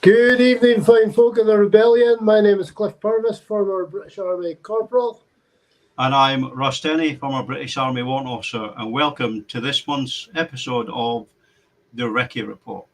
Good evening, fine folk of the rebellion. My name is Cliff Purvis, former British Army Corporal. And I'm Russ, former British Army Warrant Officer, and welcome to this month's episode of the Recce Report.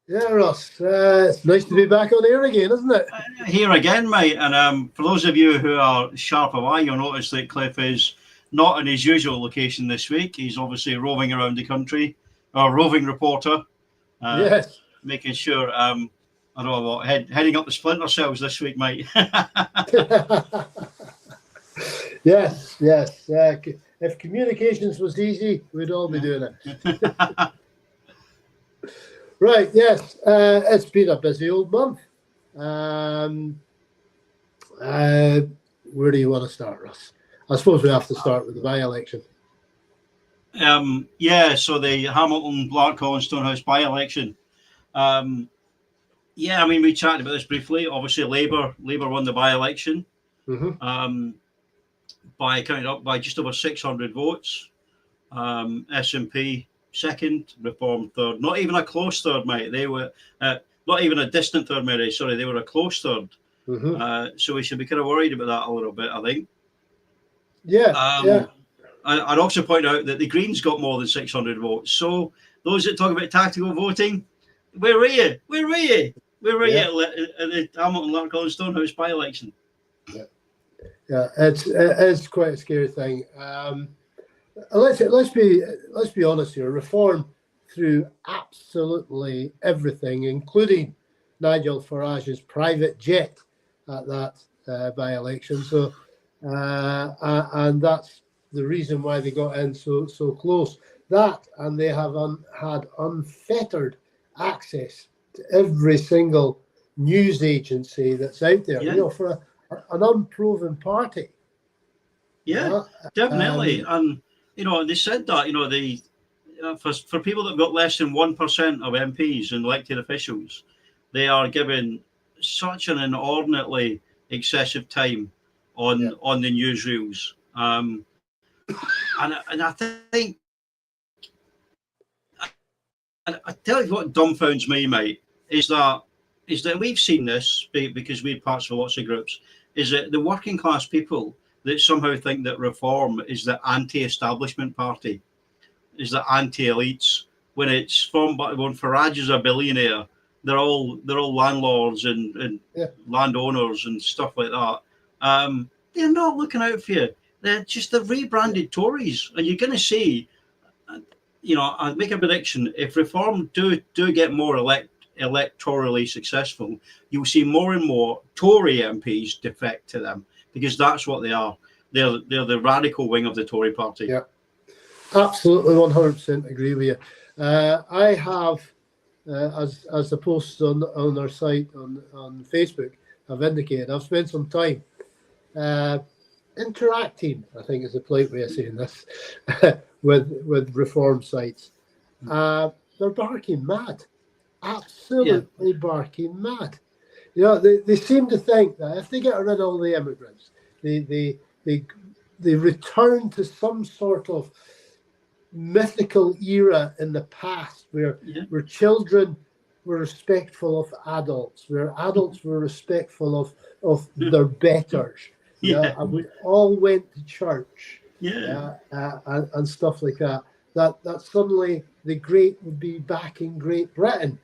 Yeah, Russ, it's nice to be back on air again, isn't it? Here again, mate. And for those of you who are sharp of eye, you'll notice that Cliff is not in his usual location this week. He's obviously roving around the country, our roving reporter. Yes. Making sure, I don't know what, heading up the splinter cells this week, mate. Yes. If communications was easy, we'd all be doing it. Right, yes, it's been a busy old month. Where do you want to start, Russ? I suppose we have to start with the by-election. So the Hamilton, Larkhall and Stonehouse by-election. We chatted about this briefly. Obviously, Labour won the by-election. Mm-hmm. Counted up by just over 600 votes. SNP second, Reform third. Not even a close third, mate. They were not even a distant third, Mary. Sorry, they were a close third. Mm-hmm. So we should be kind of worried about that a little bit, I think. Yeah. I'd also point out that the Greens got more than 600 votes. So those that talk about tactical voting, where were you? Where were you at the Hamilton, Larkhall and Stonehouse by-election? Yeah, it's quite a scary thing. Let's be honest here. Reform threw absolutely everything, including Nigel Farage's private jet at that by-election. So, and that's the reason why they got in so close. That, and they have had unfettered access to every single news agency that's out there. Yeah. You know, for an unproven party. Yeah, definitely. And they said that for people that got less than 1% of MPs and elected officials, they are given such an inordinately excessive time on the newsreels. And I think, and I tell you what dumbfounds me, mate, is that we've seen this because we're parts of lots of groups. Is that the working class people that somehow think that Reform is the anti-establishment party, is the anti-elites, when Farage is a billionaire, they're all landlords and landowners and stuff like that. They're not looking out for you. They're just the rebranded Tories, and you're going to see. I'd make a prediction: if Reform do get more electorally successful, you'll see more and more Tory MPs defect to them, because that's what they are. They're the radical wing of the Tory party. Yeah, absolutely, 100% agree with you. I have, as the posts on our site on Facebook have indicated, I've spent some time interacting, I think is the polite way of saying this, with Reform sites. They're barking mad. Absolutely barking mad. They seem to think that if they get rid of all the immigrants, they return to some sort of mythical era in the past where children were respectful of adults, where adults were respectful of their betters. And we all went to church. And stuff like that. That suddenly the great would be back in Great Britain.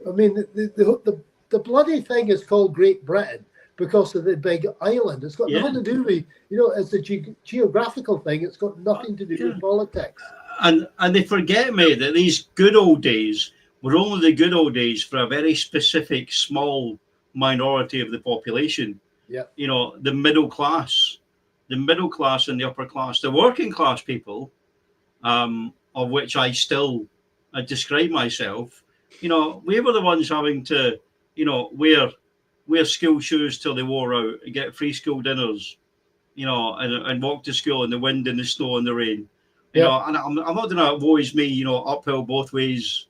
I mean, the bloody thing is called Great Britain because of the big island. It's got nothing to do with, it's a geographical thing. It's got nothing to do with politics. And they forget, mate, that these good old days were only the good old days for a very specific small minority of the population. Yeah. The middle class and the upper class, the working class people, of which I still describe myself. We were the ones having to, wear school shoes till they wore out, get free school dinners, and walk to school in the wind and the snow and the rain. And I'm not doing that woe is me, uphill both ways,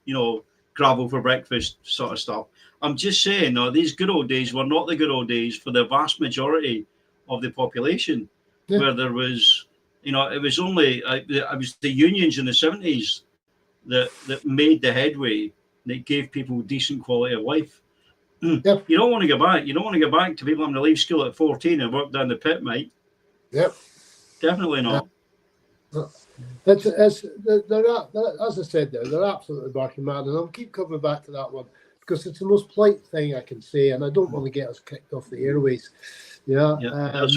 gravel for breakfast sort of stuff. I'm just saying, no, these good old days were not the good old days for the vast majority of the population, where there was, it was only it was the unions in the 70s that made the headway that gave people decent quality of life. Yep. You don't want to go back. You don't want to go back to people having to leave school at 14 and work down the pit, mate. Yep. Definitely not. As I said, they're absolutely barking mad, and I'll keep coming back to that one because it's the most polite thing I can say, and I don't want to get us kicked off the airways. There's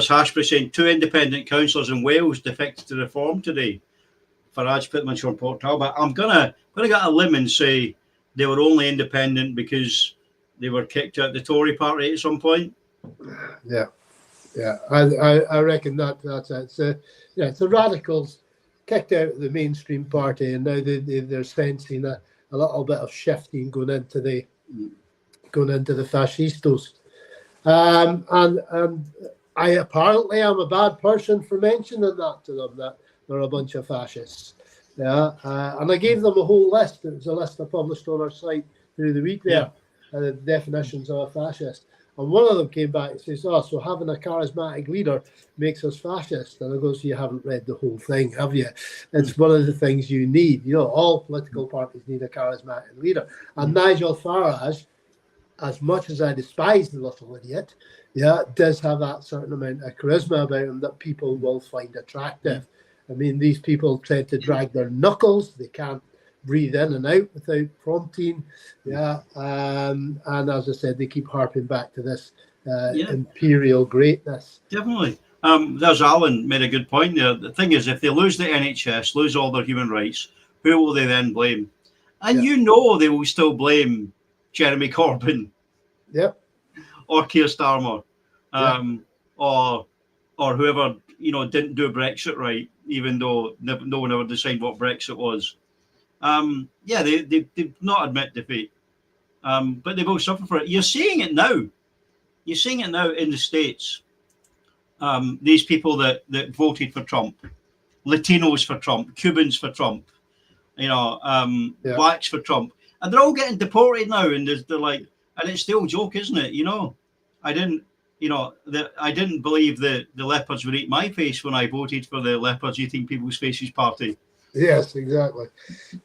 Hashbury saying 2 independent councillors in Wales defected to Reform today. Farage put them on Port Talbot. I'm gonna get a limb and say they were only independent because they were kicked out the Tory party at some point. Yeah, I reckon that's it. It's the radicals kicked out of the mainstream party, and now they're sensing a little bit of shifting going into the fascistos. And I apparently am a bad person for mentioning that to them, that they're a bunch of fascists. Yeah, and I gave them a whole list. It was a list I published on our site through the week there, the definitions of a fascist. And one of them came back and says, so having a charismatic leader makes us fascist. And I goes, you haven't read the whole thing, have you? It's one of the things you need. All political parties need a charismatic leader. And Nigel Farage, as much as I despise the little idiot, does have that certain amount of charisma about him that people will find attractive. I mean, these people tend to drag their knuckles. They can't breathe in and out without prompting. And as I said, they keep harping back to this imperial greatness. Definitely. There's Alan made a good point there. The thing is, if they lose the NHS, lose all their human rights, who will they then blame? And they will still blame Jeremy Corbyn. Or Keir Starmer. Or whoever, didn't do Brexit right, even though no one ever decided what Brexit was. They did not admit defeat. But they both suffer for it. You're seeing it now. You're seeing it now in the States. These people that voted for Trump, Latinos for Trump, Cubans for Trump, blacks for Trump. And they're all getting deported now. And they're like, and it's the old joke, isn't it? I didn't believe that the leopards would eat my face when I voted for the Leopards Eating People's Faces Party. Yes, exactly.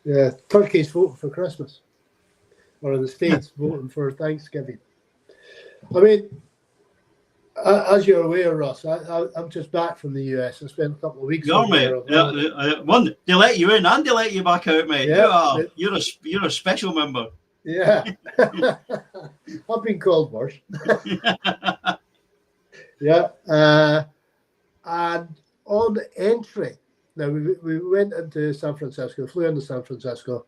Yeah, Turkey's voting for Christmas, or in the States voting for Thanksgiving. I mean, as you're aware, Russ, I'm just back from the US. I spent a couple of weeks. Mate. One, they let you in and they let you back out, mate. Yeah, you're a special member. Yeah, I've been called worse. And on entry. Now, we went into San Francisco, flew into San Francisco.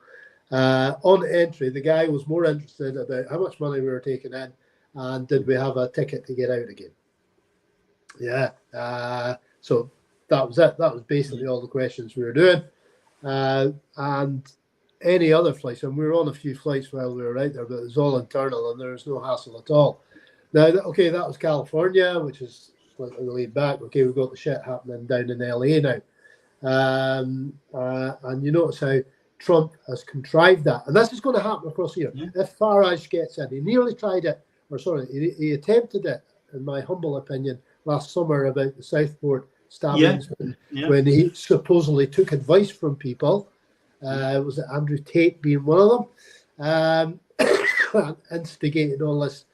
On entry, the guy was more interested about how much money we were taking in and did we have a ticket to get out again. So that was it. That was basically all the questions we were doing. And any other flights, and we were on a few flights while we were out there, but it was all internal and there was no hassle at all. Now, that was California, which is slightly laid back. Okay, we've got the shit happening down in LA now. And you notice how Trump has contrived that, and this is going to happen across here. If Farage gets in, he nearly tried it, he attempted it, in my humble opinion, last summer about the Southport stabbings when he supposedly took advice from people. Was it Andrew Tate being one of them? Instigated all this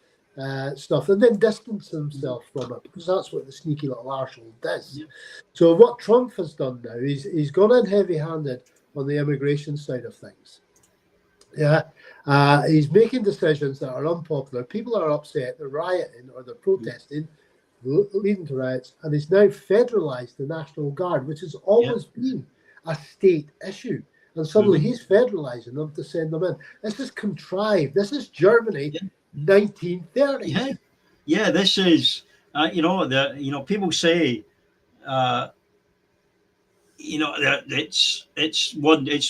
stuff and then distanced himself from it, because that's what the sneaky little arsehole does. So what Trump has done now is he's gone in heavy-handed on the immigration side of things. He's making decisions that are unpopular. People are upset, they're rioting or they're protesting, leading to riots, and he's now federalized the National Guard, which has always been a state issue. And suddenly he's federalizing them to send them in. This is contrived. This is Germany 1930. This is people say it's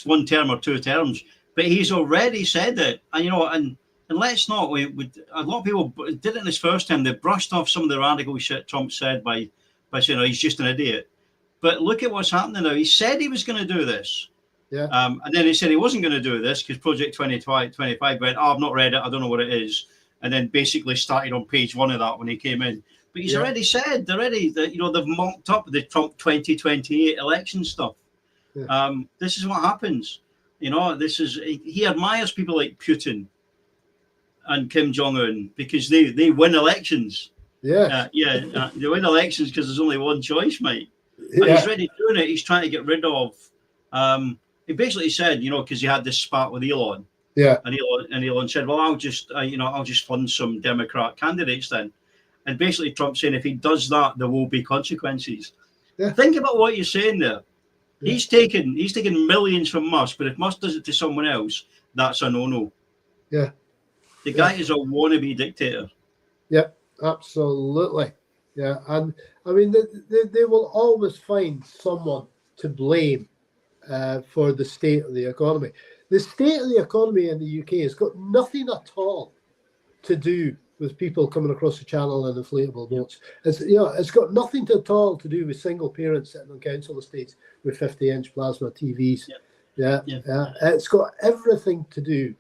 one term or two terms, but he's already said it. And let's not, a lot of people did it this first time. They brushed off some of the radical shit Trump said by saying he's just an idiot. But look at what's happening now. He said he was going to do this. Yeah. And then he said he wasn't going to do this because Project 2025 went, oh, I've not read it, I don't know what it is. And then basically started on page 1 of that when he came in. But he's already said that, you know, they've mocked up the Trump 2028 election stuff. Yeah. This is what happens. You know, he admires people like Putin and Kim Jong-un because they win elections. Yes. They win elections because there's only one choice, mate. And Yeah. he's already doing it. He's trying to get rid of. He basically said, you know, because he had this spat with Elon. Yeah. And Elon said, well, I'll just fund some Democrat candidates then. And basically Trump saying if he does that, there will be consequences. Yeah. Think about what you're saying there. Yeah. He's taken millions from Musk, but if Musk does it to someone else, that's a no-no. Yeah. The guy is a wannabe dictator. Yeah, absolutely. Yeah, and I mean, they will always find someone to blame for the state of the economy. The state of the economy in the UK has got nothing at all to do with people coming across the channel in inflatable boats. It's got nothing at all to do with single parents sitting on council estates with 50-inch plasma TVs. Yeah. It's got everything to do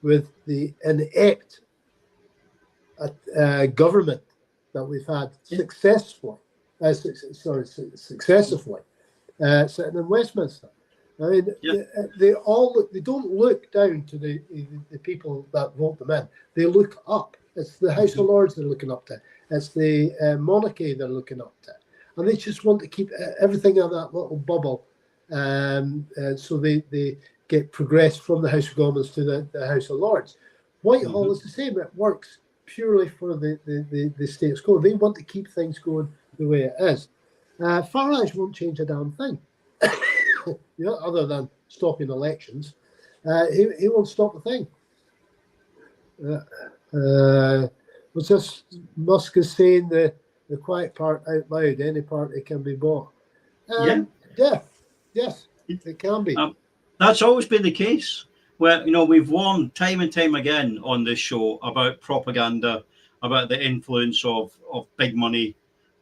with the inept government that we've had successively sitting in Westminster. I mean, they don't look down to the people that vote them in. They look up. It's the House of Lords they're looking up to. It's the monarchy they're looking up to. And they just want to keep everything in that little bubble. So they get progressed from the House of Commons to the House of Lords. Whitehall is the same. It works purely for the status quo. They want to keep things going the way it is. Farage won't change a damn thing. Other than stopping elections, he won't stop a thing. Was this Musk is saying the quiet part out loud? Any party can be bought. Yes, it can be. That's always been the case. Where we've warned time and time again on this show about propaganda, about the influence of big money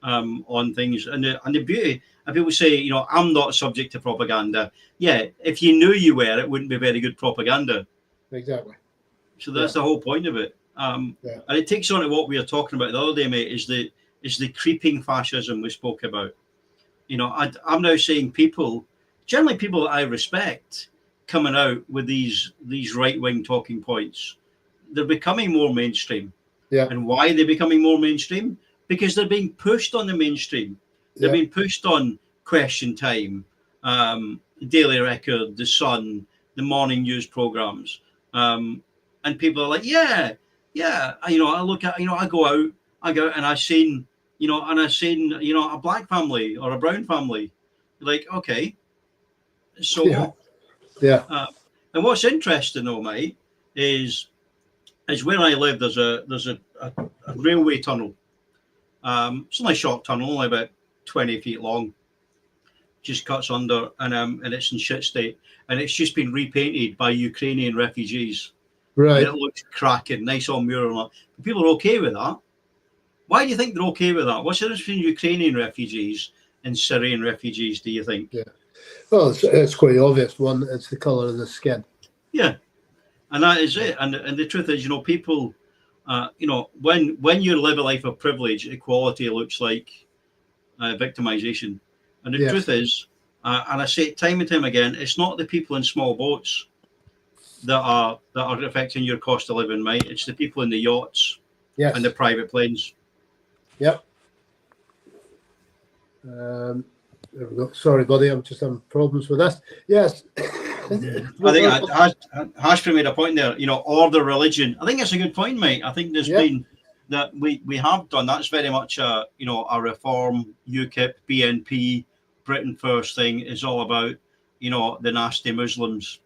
on things, and the beauty. And people say, I'm not subject to propaganda. Yeah, if you knew you were, it wouldn't be very good propaganda. Exactly. So that's the whole point of it. And it takes on to what we were talking about the other day, mate. Is the creeping fascism we spoke about? I'm now seeing generally people that I respect, coming out with these right-wing talking points. They're becoming more mainstream. Yeah. And why are they becoming more mainstream? Because they're being pushed on the mainstream. They're being pushed on Question Time, Daily Record, The Sun, the morning news programs. And people are like, I look at, I go out and I've seen, a black family or a brown family. Like, okay, so what? Yeah. And what's interesting though, mate, is where I live, there's a railway tunnel. It's only a short tunnel, only about 20 feet long. Just cuts under, and it's in shit state, and it's just been repainted by Ukrainian refugees. Right. And it looks cracking, nice old mural. But people are okay with that. Why do you think they're okay with that? What's the difference between Ukrainian refugees and Syrian refugees, do you think? Yeah. Well, it's quite obvious. One, it's the colour of the skin. Yeah. And that is it. And the truth is, people, when you live a life of privilege, equality looks like victimization. And the truth is, and I say it time and time again, it's not the people in small boats that are affecting your cost of living, mate. It's the people in the yachts and the private planes. Yep. There we go. Sorry, buddy, I'm just having problems with this. Yes. I think Hashby made a point there, order, religion. I think that's a good point, mate. I think there's been that we have done. That's very much a reform, UKIP, BNP, Britain First thing is all about, the nasty Muslims.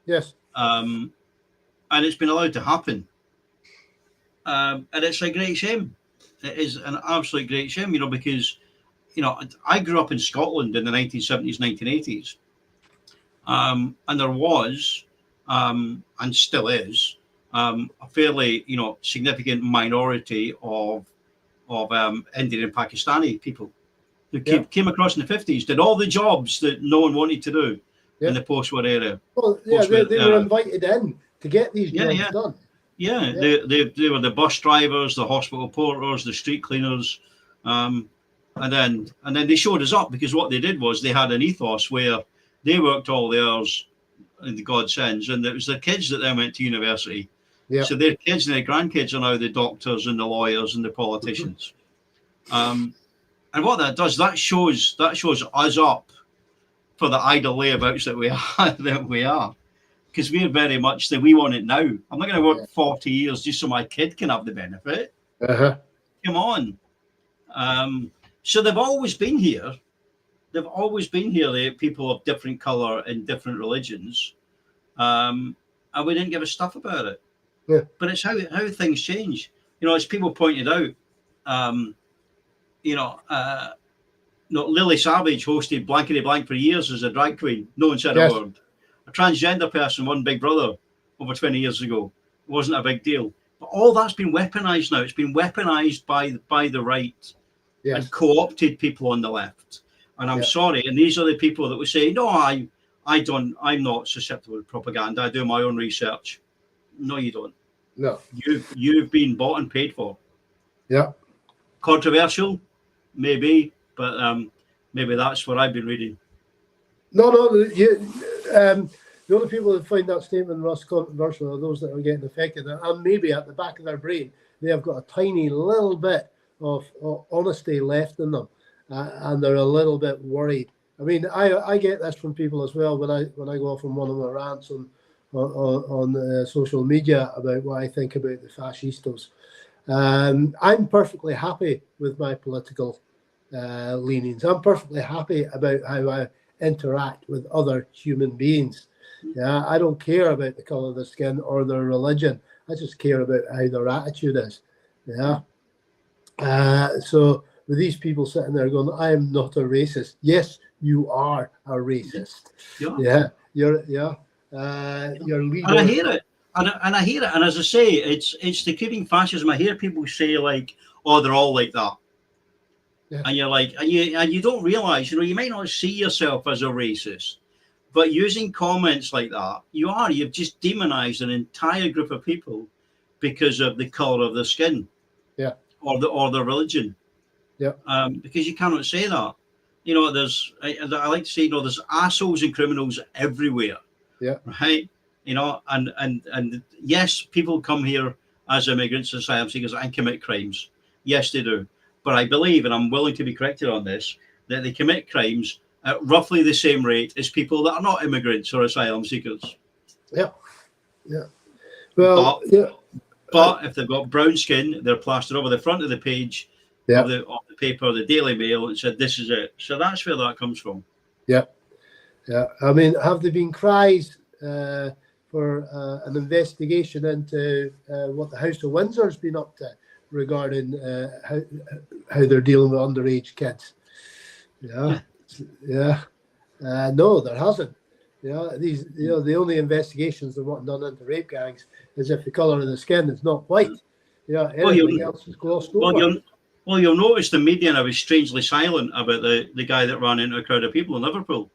Yes. And it's been allowed to happen. And it's a great shame. It is an absolute great shame, because, I grew up in Scotland in the 1970s, 1980s. And there was, and still is, a fairly, significant minority of Indian and Pakistani people who came across in the 50s, did all the jobs that no one wanted to do, in the post-war area. Well, yeah, they were invited in to get these jobs done. Yeah, they were the bus drivers, the hospital porters, the street cleaners, and then they showed us up, because what they did was they had an ethos where they worked all the hours in the God sends, and it was their kids that then went to university. Yeah. So their kids and their grandkids are now the doctors and the lawyers and the politicians. And what that does, that shows us up for the idle layabouts that we are. Because we're very much that we want it now. I'm not going to work 40 years just so my kid can have the benefit. Come on. So they've always been here. They've always been here, the people of different colour and different religions. And we didn't give a stuff about it. Yeah. But it's how things change. You know, as people pointed out, Lily Savage hosted Blankety Blank for years as a drag queen. No one said a word. A transgender person won Big Brother over 20 years ago. It wasn't a big deal. But all that's been weaponized now. It's been weaponized by the right and co-opted people on the left. And I'm sorry. And these are the people that would say, no, I'm not susceptible to propaganda. I do my own research. No, you don't. No. You've been bought and paid for. Yeah. Controversial, maybe, but maybe that's what I've been reading. No, the only people that find that statement, Russ, controversial are those that are getting affected, and maybe at the back of their brain they have got a tiny little bit of honesty left in them, and they're a little bit worried. I mean, I get this from people as well when I go off on one of my rants on social media about what I think about the fascistos. I'm perfectly happy with my political leanings. I'm perfectly happy about how I interact with other human beings. Yeah, I don't care about the color of their skin or their religion. I just care about how their attitude is. Yeah. So with these people sitting there going, I am not a racist. Yes, you are a racist. Yeah. You're leader. And I hear it. And I hear it. And as I say, it's the creeping fascism. I hear people say like, oh, they're all like that. Yeah. And you're like, and you don't realize, you might not see yourself as a racist, but using comments like that, you've just demonized an entire group of people because of the color of their skin, or the religion, because you cannot say that. I like to say, there's assholes and criminals everywhere, right? And yes, people come here as immigrants, asylum seekers, and commit crimes. Yes, they do. But I believe, and I'm willing to be corrected on this, that they commit crimes at roughly the same rate as people that are not immigrants or asylum seekers. Yeah. Well, but if they've got brown skin, they're plastered over the front of the page of the paper, the Daily Mail, and said, this is it. So that's where that comes from. Yeah. I mean, have there been cries for an investigation into what the House of Windsor's been up to regarding how they're dealing with underage kids? No, there hasn't. The only investigations that want done into rape gangs is if the colour of the skin is not white. Everything else is glossed over. Well, you'll notice the media now is strangely silent about the guy that ran into a crowd of people in Liverpool.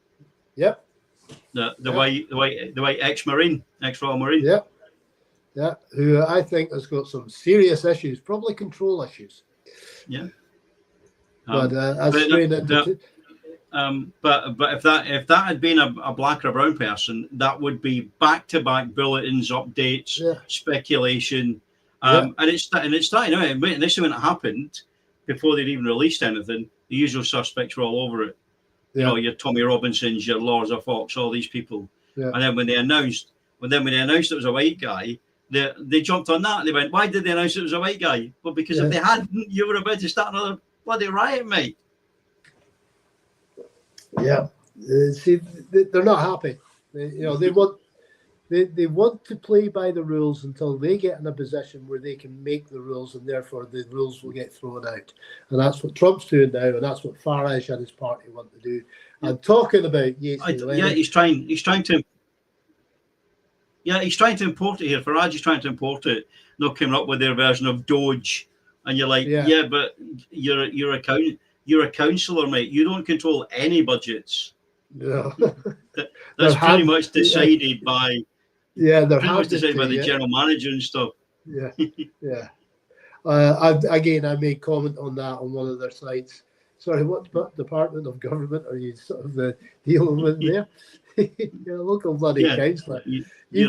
Yep. The white ex-Royal Marine. Yeah, who I think has got some serious issues, probably control issues. Yeah. But if that had been a black or a brown person, that would be back-to-back bulletins, updates, speculation, and it's starting out. Initially, when it happened, before they'd even released anything, the usual suspects were all over it. Your Tommy Robinsons, your Lords of Fox, all these people. And then when they announced it was a white guy, they jumped on that. They went, why did they announce it was a white guy? Well, because if they hadn't, you were about to start another bloody riot, mate. Yeah. See, they're not happy. They want to play by the rules until they get in a position where they can make the rules, and therefore the rules will get thrown out. And that's what Trump's doing now, and that's what Farage and his party want to do. I'm talking about he's trying to. Yeah, he's trying to import it here. Farage is trying to import it. They're coming up with their version of Doge, and you're like, but you're a councillor, mate. You don't control any budgets. No. That's pretty much decided by they're pretty much handed decided to by the you. general manager and stuff. Yeah, yeah. I made comment on that on one of their sites. Sorry, what department of government are you sort of dealing with there? You're a local bloody councillor. You're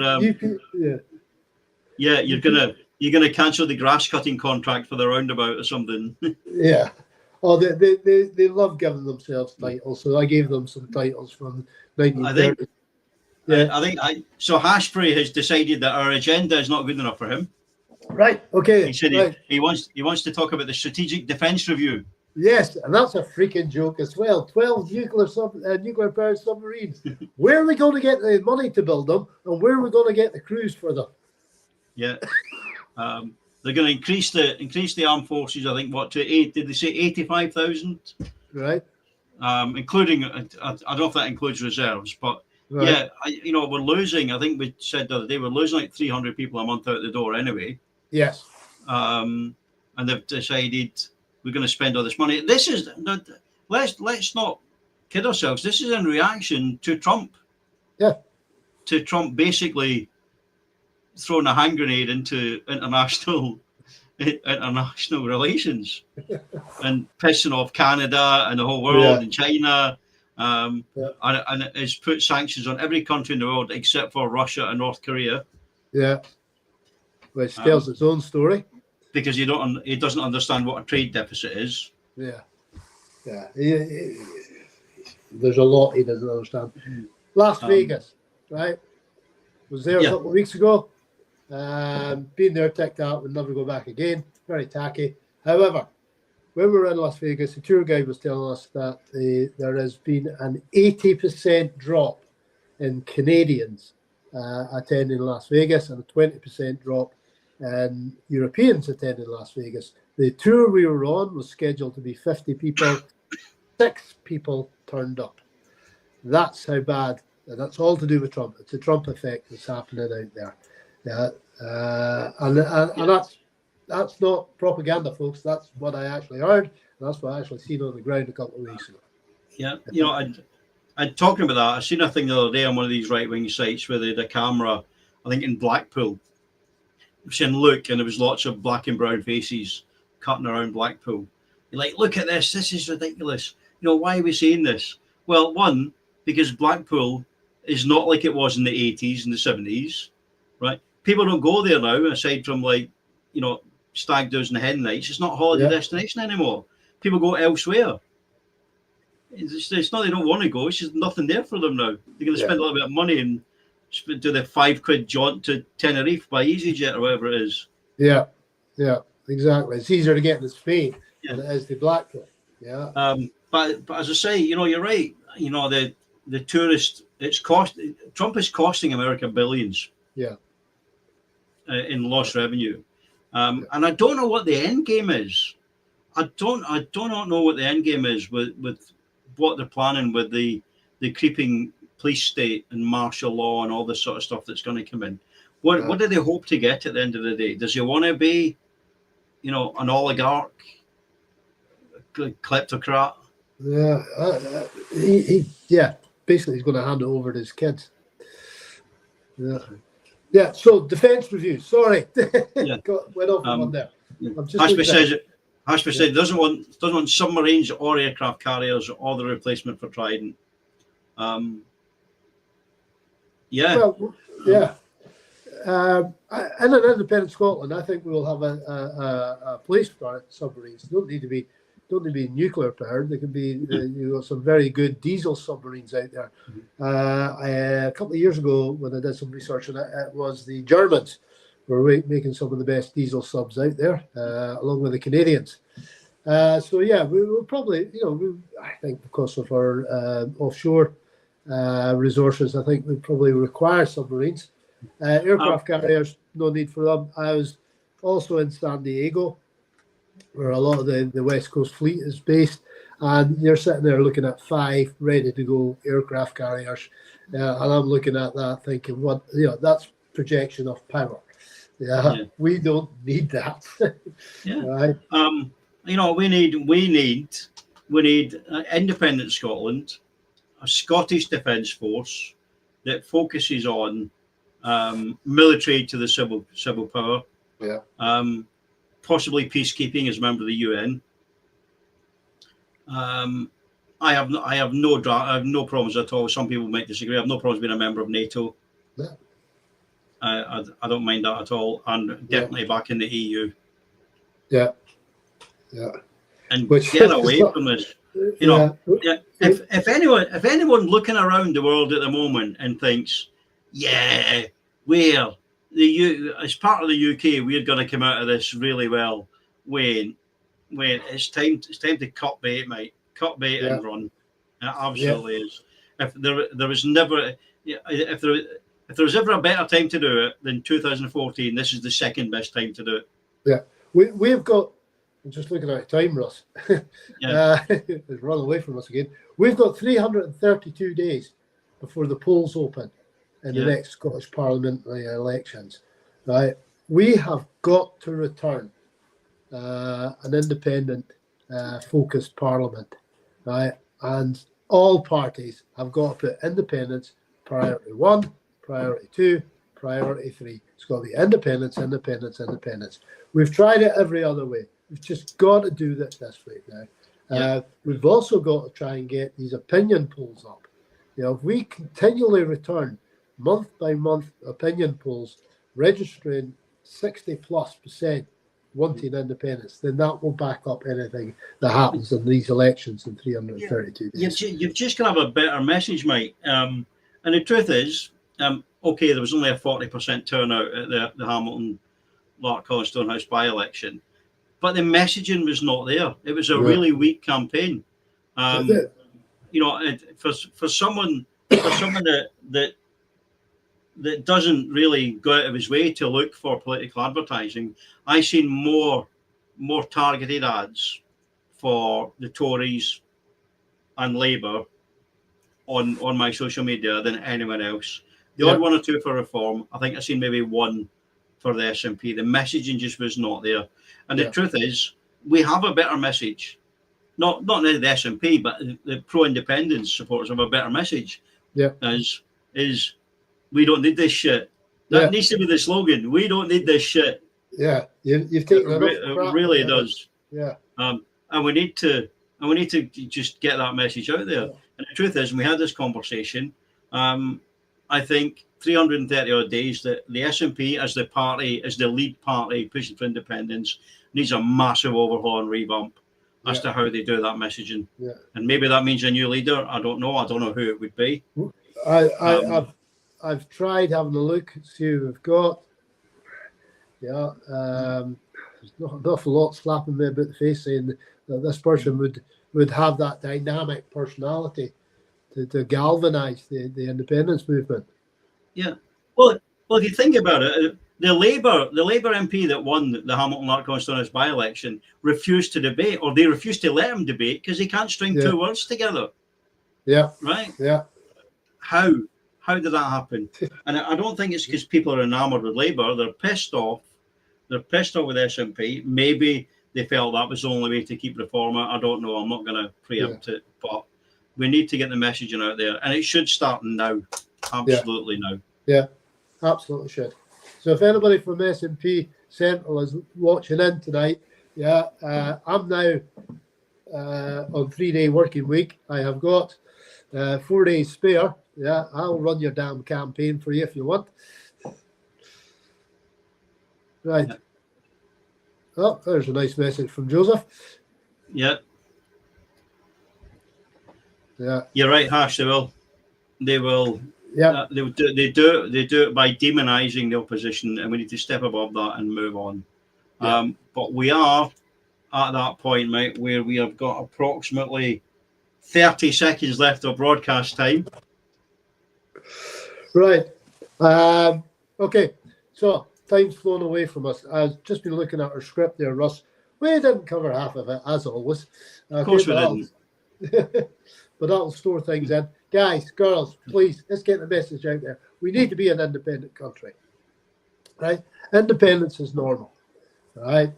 gonna cancel the grass cutting contract for the roundabout or something. Yeah. Oh, they love giving themselves titles, so I gave them some titles from 1930. So Hashbury has decided that our agenda is not good enough for him. Right. Okay. He said right. he wants to talk about the strategic defence review. Yes, and that's a freaking joke as well. 12 nuclear powered submarines. Where are we going to get the money to build them, and where are we going to get the crews for them? Yeah. They're going to increase the armed forces. I think to 8? Did they say 85,000? Right. Including I don't know if that includes reserves, but right. Yeah, we're losing. I think we said the other day we're losing like 300 people a month out the door anyway. Yes. And they've decided we're going to spend all this money. This is let's not kid ourselves. This is in reaction to Trump. Yeah. To Trump basically throwing a hand grenade into international relations and pissing off Canada and the whole world and China. And it's put sanctions on every country in the world except for Russia and North Korea. Yeah. Which tells its own story. Because he doesn't understand what a trade deficit is. Yeah. Yeah. There's a lot he doesn't understand. Las Vegas, right? Was there a couple of weeks ago. Been there, ticked out, would never go back again. Very tacky. However, when we were in Las Vegas, the tour guide was telling us that there has been an 80% drop in Canadians attending Las Vegas and a 20% drop in Europeans attending Las Vegas. The tour we were on was scheduled to be 50 people. 6 people turned up. That's how bad. And that's all to do with Trump. It's the Trump effect that's happening out there. Yeah, and that's not propaganda, folks. That's what I actually heard. And that's what I actually seen on the ground a couple of weeks ago. Yeah, I'm talking about that. I seen a thing the other day on one of these right-wing sites where they had a camera, I think in Blackpool. Saying look, and there was lots of black and brown faces cutting around Blackpool. You're like, look at this. This is ridiculous. Why are we saying this? Well, one, because Blackpool is not like it was in the 80s and the 70s, right? People don't go there now, aside from stag does and hen nights. It's not a holiday destination anymore. People go elsewhere. It's not they don't want to go. It's just nothing there for them now. They're going to spend a little bit of money and do the £5 jaunt to Tenerife by EasyJet or whatever it is. Yeah, exactly. It's easier to get in Spain than it is to Blackpool. Yeah. But as I say, you're right. The tourist, Trump is costing America billions. Yeah. In lost revenue, and I don't know what the end game is. I do not know what the end game is with what they're planning with the creeping police state and martial law and all this sort of stuff that's going to come in. What do they hope to get at the end of the day? Does he want to be, an oligarch, kleptocrat? Yeah, basically he's going to hand it over to his kids. Yeah. Yeah, so defence review. Sorry, went off on one there. Hashbury said doesn't want submarines or aircraft carriers or the replacement for Trident. In an independent Scotland, I think we will have a place for submarines. Don't need to be nuclear powered. They can be some very good diesel submarines out there. A couple of years ago, when I did some research on it, it was the Germans were making some of the best diesel subs out there, along with the Canadians. We will probably, I think because of our offshore resources, I think we probably require submarines. Aircraft carriers, no need for them. I was also in San Diego, where a lot of the West Coast fleet is based, and you're sitting there looking at 5 ready-to-go aircraft carriers, and I'm looking at that thinking, that's projection of power. We don't need that. Right? We need independent Scotland, a Scottish Defence Force, that focuses on military to the civil power, possibly peacekeeping as a member of the UN. I have no problems at all. Some people might disagree. I have no problems being a member of NATO. Yeah. I don't mind that at all, and definitely back in the EU. Yeah. And get away from this. You know, if anyone looking around the world at the moment and thinks, yeah, we're as part of the UK, we're going to come out of this really well. Wait, it's time to cut bait, mate. Cut bait and run. It absolutely is. If there was never, if there was ever a better time to do it than 2014, this is the second best time to do it. Yeah, we've got. I'm just looking at time, Russ. It's run away from us again. We've got 332 days before the polls open in the next Scottish parliamentary elections. Right, we have got to return an independent, focused parliament. Right, and all parties have got to put independence priority 1, priority 2, priority 3. It's got to be independence, independence, independence. We've tried it every other way. We've just got to do that this way now. We've also got to try and get these opinion polls up. You know, if we continually return month by month opinion polls registering 60+% wanting independence, then that will back up anything that happens in these elections in 332 days. You've just got to have a better message, mate. And the truth is, okay, there was only a 40% turnout at the Hamilton Lark College Stonehouse by-election, but the messaging was not there. It was a really weak campaign. You know, for someone that doesn't really go out of his way to look for political advertising, I seen more targeted ads for the Tories and Labour on my social media than anyone else. The odd one or two for Reform. I think I seen maybe one for the SNP. The messaging just was not there. And the truth is, we have a better message. Not only the SNP, but the pro-independence supporters have a better message. Yeah. Is we don't need this shit. That needs to be the slogan. We don't need this shit. Yeah. You've taken it really does. Yeah. And we need to just get that message out there. And the truth is, and we had this conversation, I think 330 odd days that the SNP as the party, as the lead party pushing for independence, needs a massive overhaul and revamp as to how they do that messaging. Yeah. And maybe that means a new leader. I don't know. I don't know who it would be. I've tried having a look, see who we've got. Yeah. There's not an awful lot slapping me about the face saying that this person would have that dynamic personality to galvanise the independence movement. Yeah. Well, if you think about it, the Labour MP that won the Hamilton Lark College Stonehouse by-election refused to debate, or they refused to let him debate because he can't string two words together. Yeah. Right? Yeah. How did that happen? And I don't think it's because people are enamoured with Labour. They're pissed off. They're pissed off with SNP. Maybe they felt that was the only way to keep Reform out. I don't know. I'm not going to preempt it. But we need to get the messaging out there. And it should start now. Absolutely now. Yeah, absolutely should. So if anybody from SNP Central is watching in tonight, I'm now on 3-day working week. I have got 4 days spare. Yeah, I'll run your damn campaign for you if you want. Right. Yeah. Oh, there's a nice message from Joseph. Yeah. Yeah. You're right, Hash. They will. Yeah. They do it by demonising the opposition, and we need to step above that and move on. Yeah. But we are at that point, mate, where we have got approximately 30 seconds left of broadcast time. Right. Okay. So time's flown away from us. I've just been looking at our script there, Russ. We didn't cover half of it, as always. Of course we didn't. But that'll store things in. Guys, girls, please, let's get the message out there. We need to be an independent country. Right? Independence is normal. Right?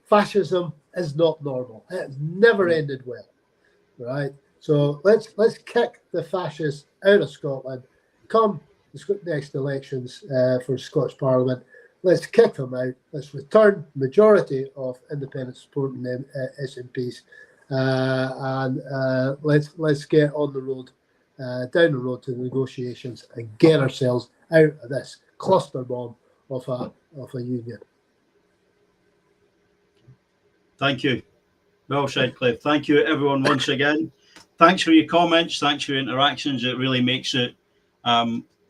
Fascism is not normal. It's never ended well. Right? So let's kick the fascists out of Scotland. Come the next elections for Scottish Parliament, let's kick them out. Let's return majority of independent supporting SNPs, and let's get on the road, down the road to the negotiations and get ourselves out of this cluster bomb of a union. Thank you. Well said, Cliff. Thank you, everyone, once again. Thanks for your comments. Thanks for your interactions. It really makes it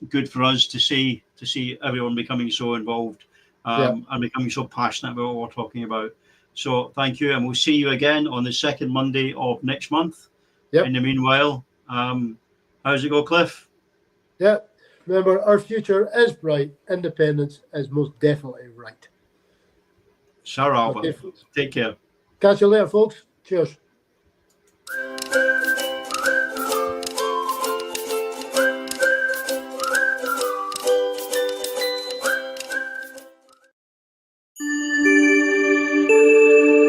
good for us to see everyone becoming so involved and becoming so passionate about what we're talking about. So thank you, and we'll see you again on the second Monday of next month. In the meanwhile, how's it go, Cliff? Yeah. Remember, our future is bright. Independence is most definitely right. Sir Albert. Okay, take care. Catch you later, folks. Cheers.